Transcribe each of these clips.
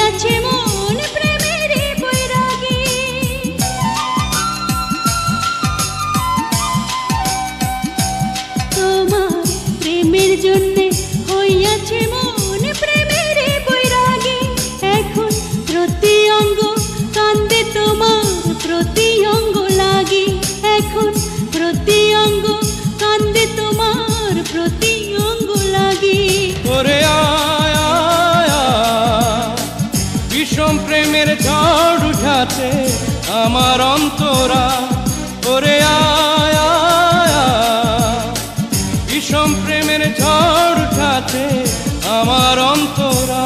হইয়াছে মন প্রেমের বৈরাগী। তোমার প্রেমের জন্যে হইয়াছে মন প্রেমের বৈরাগী। এখন প্রতি অঙ্গ কান্দে তোমার প্রতি অঙ্গ লাগি। এখন প্রতি অঙ্গ কান্দে তোমার প্রতি অঙ্গ লাগি। ওরে আয়া বিষম প্রেমের ঝড় উঠাতে আমার অন্তরা। ওরে আয়া বিষম প্রেমের ঝড় উঠাতে আমার অন্তরা।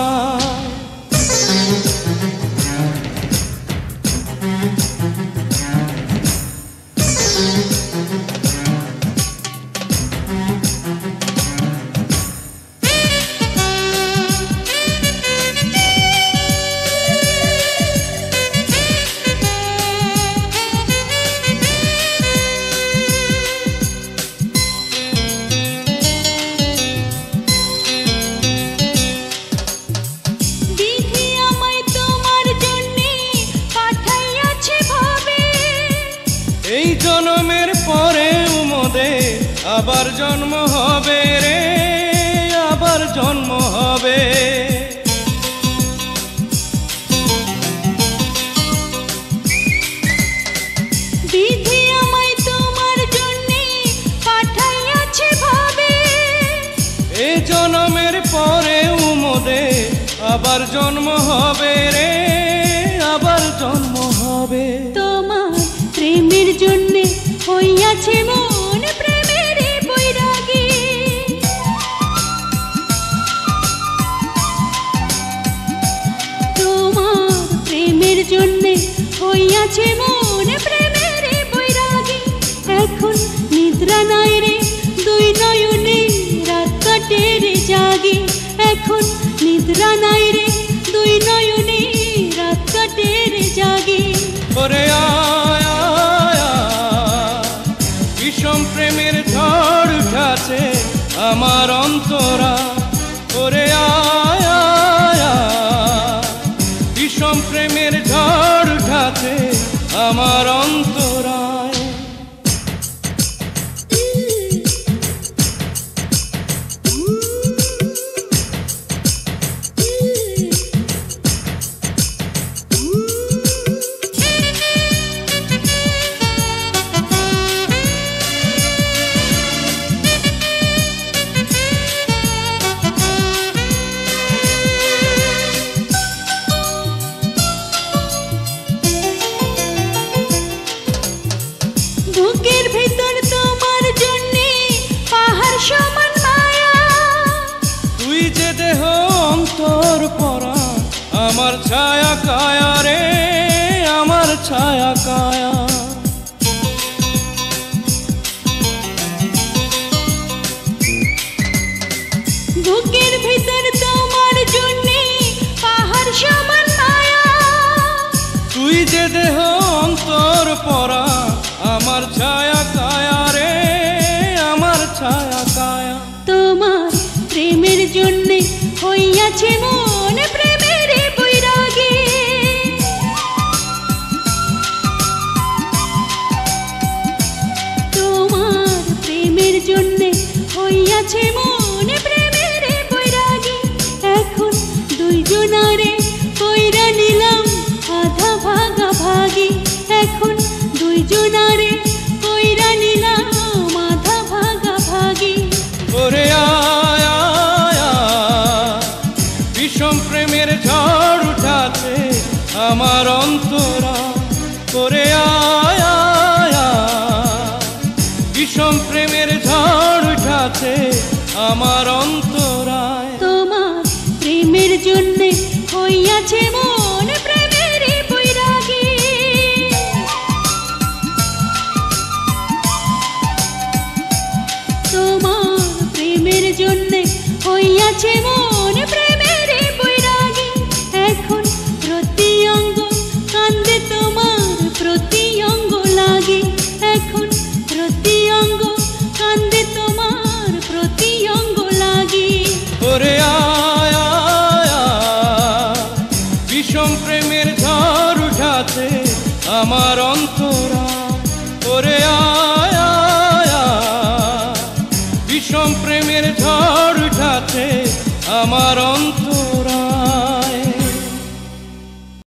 এই জন্মের পরে উমদে আবার জন্ম হবে রে, আবার জন্ম হবে। বিধি আমায় তোমার জন্যে পাঠাইয়াছে ভাবে। এই জন্মের পরে উমদে আবার জন্ম হবে রে, আবার জন্ম হবে। তোমার প্রেমের জন্যে হইয়াছে মন প্রেমের বৈরাগী। তোমার প্রেমের জন্যে হইয়াছে মন প্রেমের বৈরাগী। এখন নিদ্রা নাই রে দুই নয়নে রাত কাটে রে জাগি। এখন নিদ্রা নাই রে দুই নয়নে রাত কাটে রে জাগি। ওরে আয়া বিষম প্রেমের ঝড় উঠাছে আমার অন্তরা। ওরে আয়া বিষম প্রেমের ঝড় উঠাছে আমার অন্তরায়। বুকের ভিতর তোমার জন্যে পাহাড় সমান মায়া। তুই যে দেহ অন্তর পরা আমার ছায়া কায়া রে, আমার ছায়া কায়া। বুকের ভিতর তোমার জন্যে পাহাড় সমান মায়া। তুই যে দেহ অন্তর পরা আমার ছায়া কায়া রে, আমার ছায়া কায়া। তোমার প্রেমের জন্যে হইয়াছে মন প্রেমের বৈরাগী। তোমার প্রেমের জন্যে হইয়াছে মন প্রেমের বৈরাগী। এখন দুইজনারে কইরা নিলাম আধা ভাগা ভাগি। এখন দুইজনারে কইরা নিলাম আধা ভাগা ভাগি। ওরে আয়া বিষম প্রেমের ঝড় উঠাছে আমার অন্তরা। ওরে আয়া বিষম প্রেমের ঝড় উঠাছে আমার অন্তরায়। তোমার প্রেমের জন্যে হইয়াছে মন প্রেমের বৈরাগী। তোমার প্রেমের জন্যে হইয়াছে মন প্রেমের বৈরাগী। এখন প্রতি অঙ্গ কান্দে তোমার প্রতি অঙ্গ লাগি। এখন প্রতি অঙ্গ কান্দে তোমার প্রতি অঙ্গ লাগি। ওরে আয়া আমার অন্তরায় ওরে আয় আয় আয়। বিষম প্রেমের ঝড় উঠাছে আমার অন্তরায়।